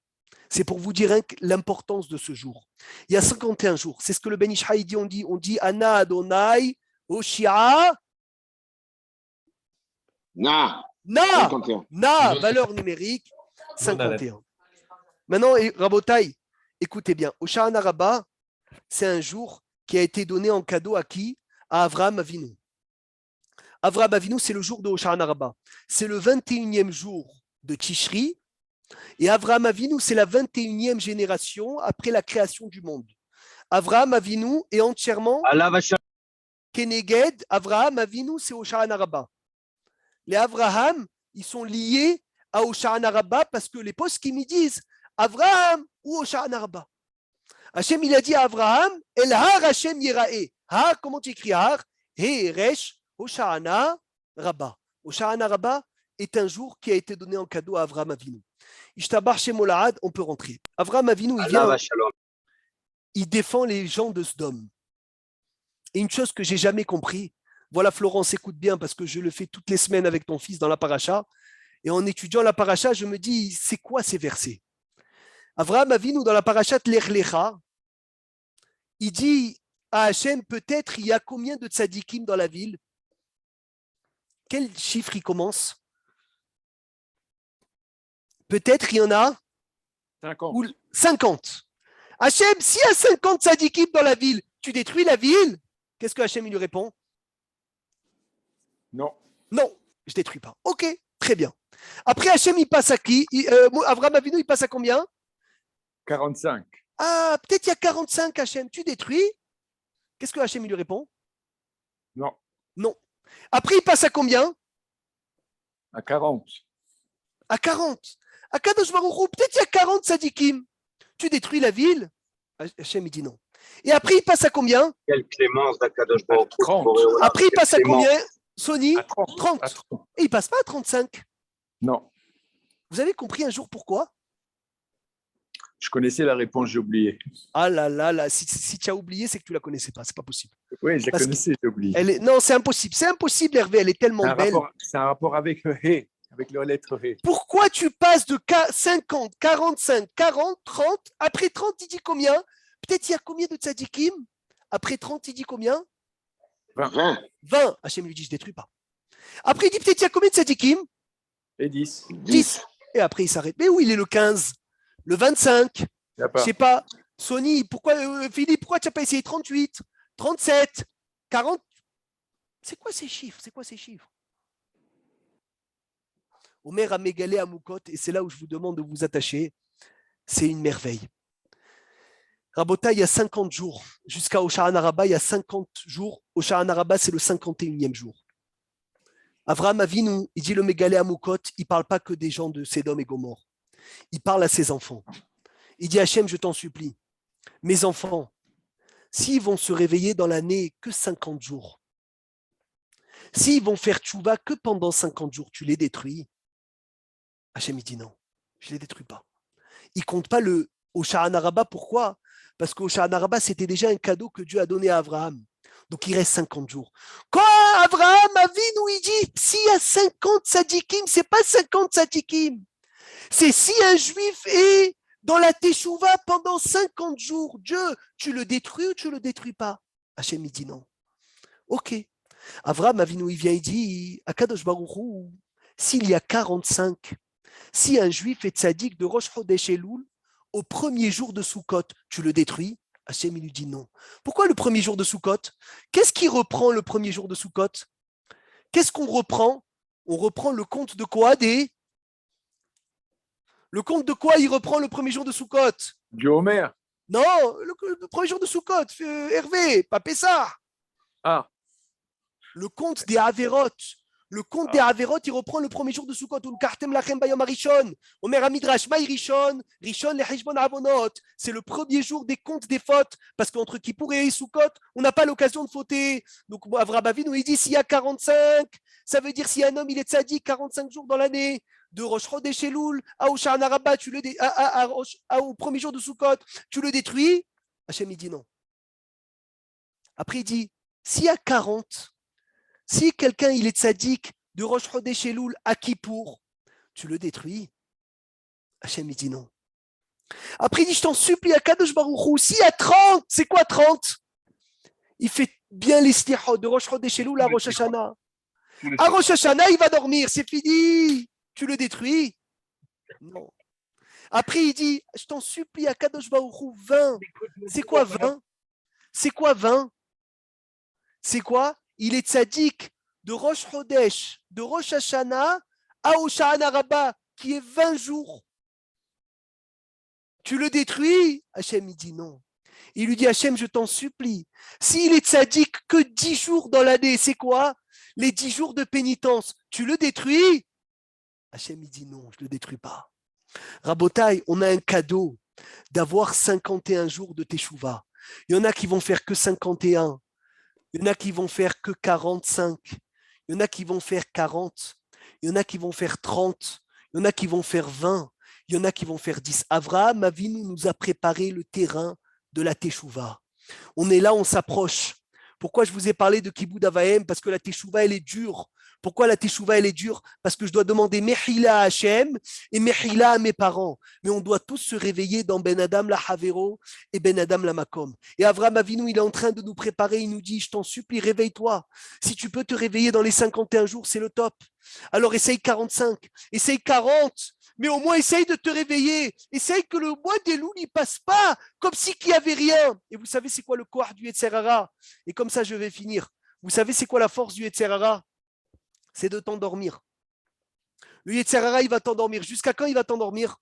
C'est pour vous dire l'importance de ce jour. Il y a 51 jours. C'est ce que le Ben Ish Haï dit. On dit Ana Adonai Oshia. Na, valeur numérique, 51. Maintenant, Rabotai, écoutez bien. Hoshana Rabbah, c'est un jour qui a été donné en cadeau à qui? À Avraham Avinu. Avraham Avinu, c'est le jour de Hoshana Rabbah. C'est le 21e jour de Tishri. Et Avraham Avinu, c'est la 21e génération après la création du monde. Avraham Avinu est entièrement Keneged. Avraham Avinu, c'est Hoshana Rabbah. Les Avraham, ils sont liés à Hoshana Rabbah parce que les poskim ils disent Avraham ou Hoshana Rabbah. Hachem, il a dit à Avraham, El Har Hachem Yirae. Har, comment tu écris Har? He-Resh Hoshana Rabbah. Hoshana Rabbah est un jour qui a été donné en cadeau à Avraham Avinu. Ishtabar Shemolahad, on peut rentrer. Avraham Avinu, il vient, il défend les gens de Sdom. Et une chose que j'ai jamais compris, voilà Florence, écoute bien parce que je le fais toutes les semaines avec ton fils dans la paracha. Et en étudiant la paracha, je me dis, c'est quoi ces versets? Avraham Avinu, dans la parachat Lech Lecha, il dit à Hachem, peut-être il y a combien de tzadikim dans la ville? Quel chiffre il commence? Peut-être il y en a 50. 50. Hachem, s'il y a 50 tzadikim dans la ville, tu détruis la ville? Qu'est-ce que Hachem il lui répond? Non. Non, je ne détruis pas. Ok, très bien. Après Hachem, il passe à qui? Avraham Avinu, il passe à combien? 45. Ah, peut-être il y a 45 Hachem, tu détruis? Qu'est-ce que Hachem il lui répond? Non. Non. Après, il passe à combien? À 40. À 40. À Kadosh Baruch Hu, peut-être il y a 40 sadikim. Tu détruis la ville? Hachem il dit non. Et après, il passe à combien? Quelle clémence d'Akadosh Baruch Hu. 30. Après, il passe à combien? Sony? À 30. 30. À 30. Et il passe pas à 35. Non. Vous avez compris un jour pourquoi? Je connaissais la réponse, j'ai oublié. Ah là là là, si tu as oublié, c'est que tu la connaissais pas, c'est pas possible. Oui, je la connaissais, j'ai oublié. Non, c'est impossible, Hervé, elle est tellement belle. C'est un rapport avec He. Avec leur lettre V. Pourquoi tu passes de 50, 45, 40, 30? Après 30, il dit combien? Peut-être il y a combien de tzadikim? Après 30, il dit combien? 20. 20. Hachem lui dit, je ne détruis pas. Après, il dit peut-être il y a combien de tzadikim? Et 10. 10. Et après, il s'arrête. Mais où il est le 15? Le 25? Je ne sais pas. Sony, pourquoi, Philippe, pourquoi tu n'as pas essayé 38, 37, 40? C'est quoi ces chiffres? C'est quoi ces chiffres? Omer a mégalé à Moukot, et c'est là où je vous demande de vous attacher. C'est une merveille. Rabota, il y a 50 jours. Jusqu'à Osha'an Araba, il y a 50 jours. Osha'an Araba, c'est le 51e jour. Avraham Avinu, il dit le mégalé à Moukot, il ne parle pas que des gens de Sédom et Gomorre. Il parle à ses enfants. Il dit Hachem, je t'en supplie, mes enfants, s'ils vont se réveiller dans l'année que 50 jours, s'ils vont faire tchouva que pendant 50 jours, tu les détruis. Hachem, il dit non, je ne les détruis pas. Il ne compte pas le Osha'an Araba. Pourquoi? Parce qu'Osha'an Araba, c'était déjà un cadeau que Dieu a donné à Abraham. Donc, il reste 50 jours. Quand Abraham Avinu, il dit, s'il y a 50 tzadikim, ce n'est pas 50 tzadikim. C'est si un juif est dans la teshuva pendant 50 jours. Dieu, tu le détruis ou tu ne le détruis pas? Hachem, il dit non. Ok. Abraham Avinu, il vient, il dit, Akadosh Baruch Hu, s'il y a 45, si un juif est tzaddik de Rosh Chodesh Elul, au premier jour de Sukkot, tu le détruis? Hachem, il lui dit non. Pourquoi le premier jour de Sukkot? Qu'est-ce qui reprend le premier jour de Sukkot? Qu'est-ce qu'on reprend? On reprend le compte de quoi? Le compte de quoi il reprend le premier jour de Sukkot? Du Homer. Non, le premier jour de Sukkot, Hervé, pas Pessah. Ah. Le compte des Averot. Le compte des Averot, il reprend le premier jour de Sukkot. Omer Amidrash, Maï Rishon, Rishon le Heshbon Avonot. C'est le premier jour des comptes des fautes. Parce qu'entre Kippour et Sukkot, on n'a pas l'occasion de fauter. Donc Avraham Avinu, il dit s'il y a 45, ça veut dire si un homme il est tzaddik 45 jours dans l'année, de Rosh Chodesh Elul à Osha'an Araba, au premier jour de Sukkot, tu le détruis? Hachem, il dit non. Après, il dit s'il y a 40, si quelqu'un il est tzaddik de Rosh Chodesh Elul à Kippour, tu le détruis? Hachem, il dit non. Après, il dit je t'en supplie, à Kadosh Baruch Hu, s'il y a 30, c'est quoi 30? Il fait bien les slichot de Rosh Chodesh Elul à Rosh Hashanah. À Rosh Hashanah, il va dormir, c'est fini. Tu le détruis? Non. Après, il dit, je t'en supplie, à Kadosh Baruch Hu, 20. C'est quoi 20? C'est quoi 20? C'est quoi? Il est tzaddik de Rosh Chodesh, de Rosh Hashanah à Osha'an Araba, qui est 20 jours. Tu le détruis? Hachem, il dit non. Il lui dit, Hachem, je t'en supplie. S'il est tzaddik que 10 jours dans l'année, c'est quoi? Les 10 jours de pénitence, tu le détruis? Hachem, il dit non, je ne le détruis pas. Rabotai, on a un cadeau d'avoir 51 jours de Teshuvah. Il y en a qui vont faire que 51. Il y en a qui vont faire que 45. Il y en a qui vont faire 40. Il y en a qui vont faire 30. Il y en a qui vont faire 20. Il y en a qui vont faire 10. Avraham Avinu nous a préparé le terrain de la Teshuvah. On est là, on s'approche. Pourquoi je vous ai parlé de Kibboud Avaim? Parce que la Teshuvah, elle est dure. Pourquoi la Teshuvah, elle est dure? Parce que je dois demander Mechila à Hachem et Mechila à mes parents. Mais on doit tous se réveiller dans Ben Adam la Havero et Ben Adam la Makom. Et Avraham Avinu, il est en train de nous préparer. Il nous dit, je t'en supplie, réveille-toi. Si tu peux te réveiller dans les 51 jours, c'est le top. Alors essaye 45, essaye 40. Mais au moins, essaye de te réveiller. Essaye que le mois des loups n'y passe pas comme si qu'il n'y avait rien. Et vous savez, c'est quoi le koach du Yetzer Hara? Et comme ça, je vais finir. Vous savez, c'est quoi la force du Yetzer Hara? C'est de t'endormir. Le Yetzer Hara, il va t'endormir. Jusqu'à quand il va t'endormir?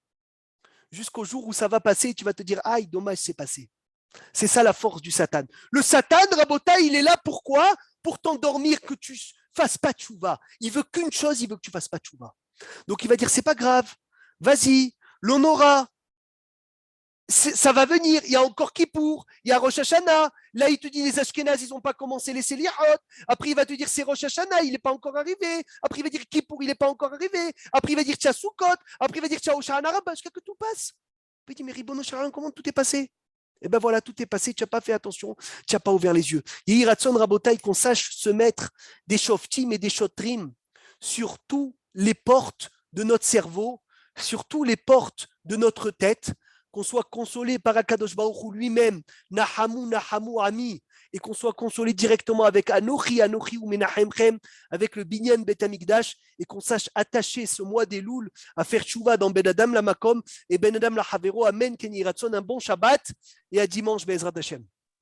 Jusqu'au jour où ça va passer et tu vas te dire, aïe, dommage, c'est passé. C'est ça la force du Satan. Le Satan, Rabota, il est là pourquoi? Pour t'endormir, que tu fasses pas tchouva. Il veut qu'une chose, il veut que tu fasses pas tchouva. Donc il va dire, c'est pas grave, vas-y, l'on aura. Ça va venir, il y a encore Kippour, il y a Rosh Hashanah. Là, il te dit, les Ashkénazes, ils n'ont pas commencé les Selichot. Après, il va te dire, c'est Rosh Hashanah, il n'est pas encore arrivé. Après, il va dire, Kippour, il n'est pas encore arrivé. Après, il va dire, tiens, Sukkot. Après, il va dire, tiens, Osha'an Araba, jusqu'à que tout passe. Puis il dit, mais Ribono Shalom, comment tout est passé? Eh bien voilà, tout est passé, tu n'as pas fait attention, tu n'as pas ouvert les yeux. Yehi Ratson Rabotai, qu'on sache se mettre des shoftim et des shotrim sur tous les portes de notre cerveau, surtout les portes de notre tête, qu'on soit consolé par Akadosh Baruch Hu lui-même, Nahamu, Nahamu, Ami, et qu'on soit consolé directement avec Anochi, Anochi ou Menachemchem, avec le Binyan Bet Amikdash, et qu'on sache attacher ce mois des Loul à faire tchouva dans Ben Adam la Makom et Ben Adam la Havero. Amen, Kenny Ratson, un bon Shabbat, et à dimanche, Be'ezrat Hashem.